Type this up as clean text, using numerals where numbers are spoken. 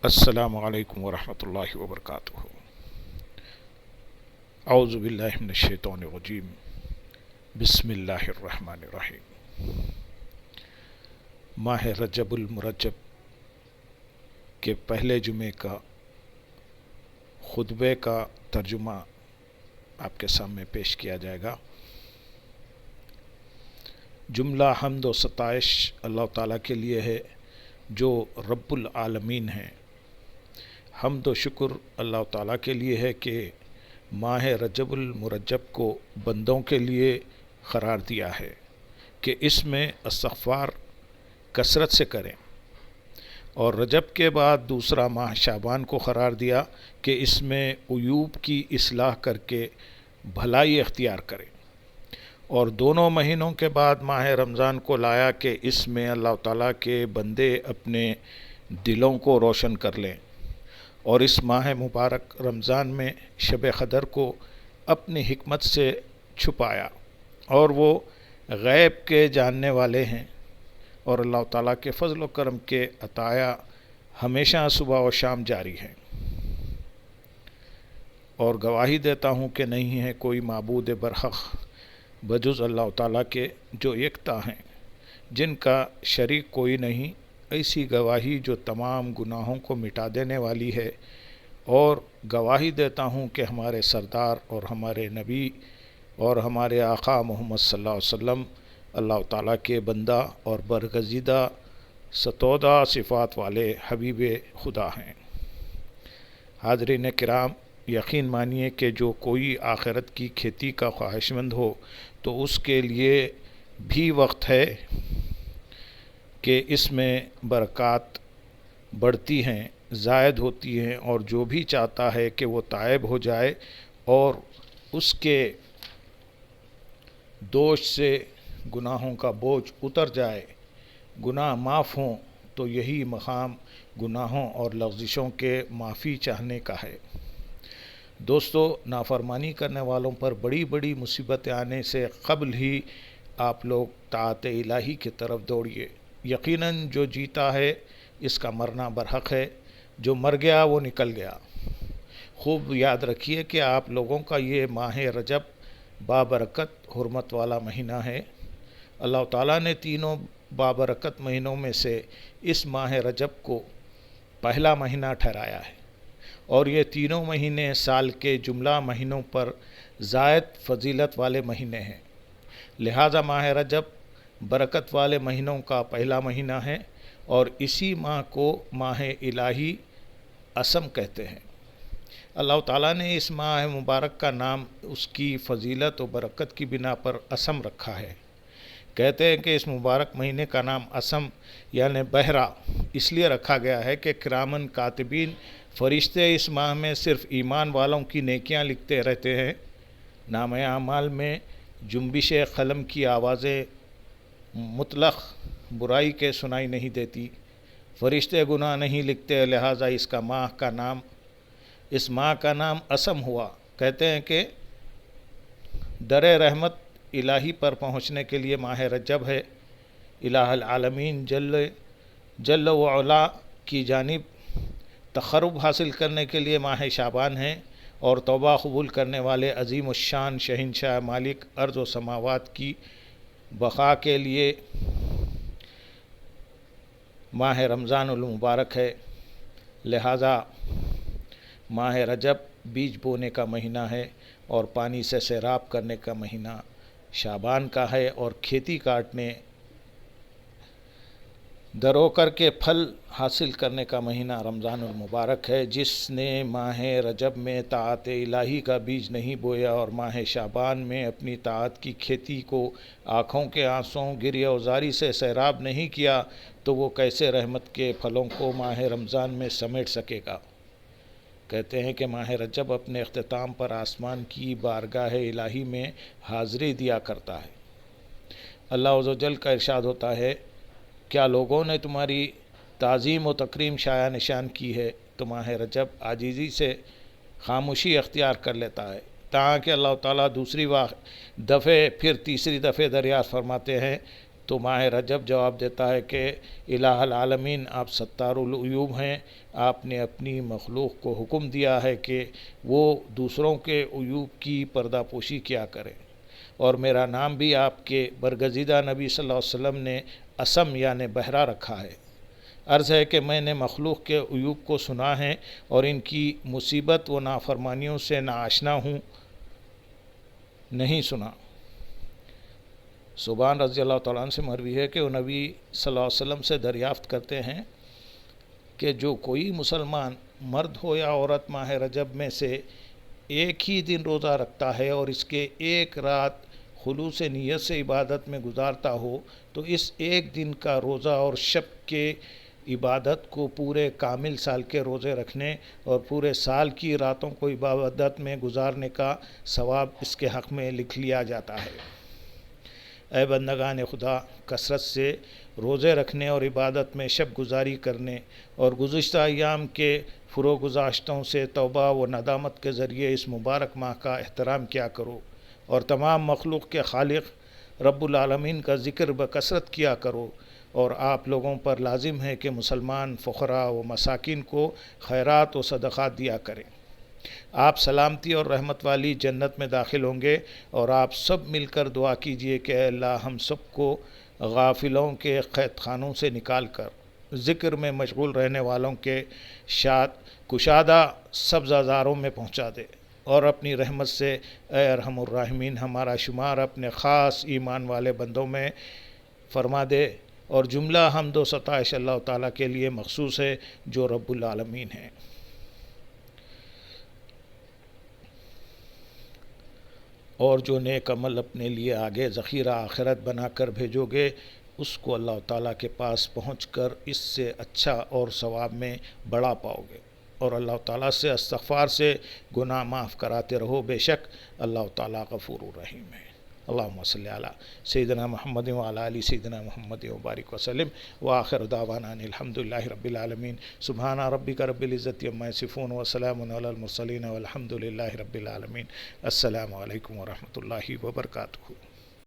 السلام علیکم ورحمۃ اللہ وبرکاتہ۔ اعوذ باللہ من الشیطان الرجیم، بسم اللہ الرحمن الرحیم۔ ماہ رجب المرجب کے پہلے جمعے کا خطبے کا ترجمہ آپ کے سامنے پیش کیا جائے گا۔ جملہ حمد و ستائش اللہ تعالیٰ کے لیے ہے جو رب العالمین ہیں۔ حمد و شکر اللہ تعالیٰ کے لیے ہے کہ ماہ رجب المرجب کو بندوں کے لیے قرار دیا ہے کہ اس میں استغفار کثرت سے کریں، اور رجب کے بعد دوسرا ماہ شعبان کو قرار دیا کہ اس میں عیوب کی اصلاح کر کے بھلائی اختیار کریں، اور دونوں مہینوں کے بعد ماہ رمضان کو لایا کہ اس میں اللہ تعالیٰ کے بندے اپنے دلوں کو روشن کر لیں، اور اس ماہ مبارک رمضان میں شب قدر کو اپنی حکمت سے چھپایا، اور وہ غیب کے جاننے والے ہیں، اور اللہ تعالیٰ کے فضل و کرم کے عطایا ہمیشہ صبح و شام جاری ہیں، اور گواہی دیتا ہوں کہ نہیں ہے کوئی معبود برحق بجز اللہ تعالیٰ کے جو یکتا ہیں، جن کا شریک کوئی نہیں۔ ایسی گواہی جو تمام گناہوں کو مٹا دینے والی ہے، اور گواہی دیتا ہوں کہ ہمارے سردار اور ہمارے نبی اور ہمارے آقا محمد صلی اللہ علیہ وسلم اللہ تعالیٰ کے بندہ اور برگزیدہ ستودہ صفات والے حبیب خدا ہیں۔ حاضرین کرام، یقین مانیے کہ جو کوئی آخرت کی کھیتی کا خواہشمند ہو تو اس کے لیے بھی وقت ہے کہ اس میں برکات بڑھتی ہیں، زائد ہوتی ہیں، اور جو بھی چاہتا ہے کہ وہ تائب ہو جائے اور اس کے دوش سے گناہوں کا بوجھ اتر جائے، گناہ معاف ہوں، تو یہی مقام گناہوں اور لغزشوں کے معافی چاہنے کا ہے۔ دوستو، نافرمانی کرنے والوں پر بڑی بڑی مصیبتیں آنے سے قبل ہی آپ لوگ طاعت الہی کی طرف دوڑیے۔ یقیناً جو جیتا ہے اس کا مرنا برحق ہے، جو مر گیا وہ نکل گیا۔ خوب یاد رکھیے کہ آپ لوگوں کا یہ ماہ رجب بابرکت حرمت والا مہینہ ہے۔ اللہ تعالیٰ نے تینوں بابرکت مہینوں میں سے اس ماہ رجب کو پہلا مہینہ ٹھہرایا ہے، اور یہ تینوں مہینے سال کے جملہ مہینوں پر زائد فضیلت والے مہینے ہیں، لہذا ماہ رجب برکت والے مہینوں کا پہلا مہینہ ہے، اور اسی ماہ کو ماہ الہی اسم کہتے ہیں۔ اللہ تعالیٰ نے اس ماہ مبارک کا نام اس کی فضیلت و برکت کی بنا پر اسم رکھا ہے۔ کہتے ہیں کہ اس مبارک مہینے کا نام اسم یعنی بحرہ اس لیے رکھا گیا ہے کہ کرامن کاتبین فرشتے اس ماہ میں صرف ایمان والوں کی نیکیاں لکھتے رہتے ہیں۔ نامہ اعمال میں جنبش قلم کی آوازیں مطلق برائی کے سنائی نہیں دیتی۔ فرشتے گناہ نہیں لکھتے، لہٰذا اس ماہ کا نام اسم ہوا۔ کہتے ہیں کہ در رحمت الہی پر پہنچنے کے لیے ماہ رجب ہے، الہ العالمین جل و علا کی جانب تقرب حاصل کرنے کے لیے ماہ شعبان ہے، اور توبہ قبول کرنے والے عظیم الشان شہنشاہ مالک ارض و سماوات کی بقا کے لیے ماہ رمضان المبارک ہے۔ لہذا ماہ رجب بیج بونے کا مہینہ ہے، اور پانی سے سیراب کرنے کا مہینہ شعبان کا ہے، اور کھیتی کاٹنے درو کر کے پھل حاصل کرنے کا مہینہ رمضان المبارک ہے۔ جس نے ماہ رجب میں طاعت الہی کا بیج نہیں بویا اور ماہ شعبان میں اپنی طاعت کی کھیتی کو آنکھوں کے آنسوؤں گریہ وزاری سے سیراب نہیں کیا، تو وہ کیسے رحمت کے پھلوں کو ماہ رمضان میں سمیٹ سکے گا۔ کہتے ہیں کہ ماہ رجب اپنے اختتام پر آسمان کی بارگاہ الہی میں حاضری دیا کرتا ہے۔ اللہ عز و جل کا ارشاد ہوتا ہے، کیا لوگوں نے تمہاری تعظیم و تکریم شایع نشان کی ہے؟ تو ماہ رجب عاجزی سے خاموشی اختیار کر لیتا ہے، تاکہ اللہ تعالیٰ دوسری دفعہ پھر تیسری دفعہ دریافت فرماتے ہیں تو ماہ رجب جواب دیتا ہے کہ الہ العالمین آپ ستار العیوب ہیں، آپ نے اپنی مخلوق کو حکم دیا ہے کہ وہ دوسروں کے عیوب کی پردہ پوشی کیا کریں، اور میرا نام بھی آپ کے برگزیدہ نبی صلی اللہ علیہ وسلم نے اسم یعنی بہرا رکھا ہے۔ عرض ہے کہ میں نے مخلوق کے عیوب کو سنا ہے اور ان کی مصیبت و نافرمانیوں سے ناآشنا ہوں، نہیں سنا۔ سبحان رضی اللہ تعالیٰ عنہ سے مروی ہے کہ وہ نبی صلی اللہ علیہ وسلم سے دریافت کرتے ہیں کہ جو کوئی مسلمان مرد ہو یا عورت ماہ رجب میں سے ایک ہی دن روزہ رکھتا ہے اور اس کے ایک رات خلوص نیت سے عبادت میں گزارتا ہو تو اس ایک دن کا روزہ اور شب کے عبادت کو پورے کامل سال کے روزے رکھنے اور پورے سال کی راتوں کو عبادت میں گزارنے کا ثواب اس کے حق میں لکھ لیا جاتا ہے۔ اے بندگان خدا، کثرت سے روزے رکھنے اور عبادت میں شب گزاری کرنے اور گزشتہ ایام کے فروگزاشتوں سے توبہ و ندامت کے ذریعے اس مبارک ماہ کا احترام کیا کرو، اور تمام مخلوق کے خالق رب العالمین کا ذکر بکثرت کیا کرو، اور آپ لوگوں پر لازم ہے کہ مسلمان فقراء و مساکین کو خیرات و صدقات دیا کریں۔ آپ سلامتی اور رحمت والی جنت میں داخل ہوں گے، اور آپ سب مل کر دعا کیجئے کہ اے اللہ ہم سب کو غافلوں کے قید خانوں سے نکال کر ذکر میں مشغول رہنے والوں کے کشادہ سبزہ میں پہنچا دے، اور اپنی رحمت سے اے ارحم الراحمین ہمارا شمار اپنے خاص ایمان والے بندوں میں فرما دے، اور جملہ حمد و ستائش اللہ تعالیٰ کے لیے مخصوص ہے جو رب العالمین ہے۔ اور جو نیک عمل اپنے لیے آگے ذخیرہ آخرت بنا کر بھیجو گے اس کو اللہ تعالیٰ کے پاس پہنچ کر اس سے اچھا اور ثواب میں بڑھا پاؤ گے، اور اللہ تعالیٰ سے استغفار سے گناہ معاف کراتے رہو، بے شک اللہ تعالیٰ غفور الرحیم ہے۔ اللہم صلی علی سیدنا محمد وعلی آل سیدنا محمد وبارک وسلم، وآخر دعوانا ان الحمدللہ رب العالمین۔ سبحان ربک رب العزت عما یصفون وسلام علی المرسلین والحمدللہ رب العالمین۔ السلام علیکم ورحمۃ اللہ وبرکاتہ۔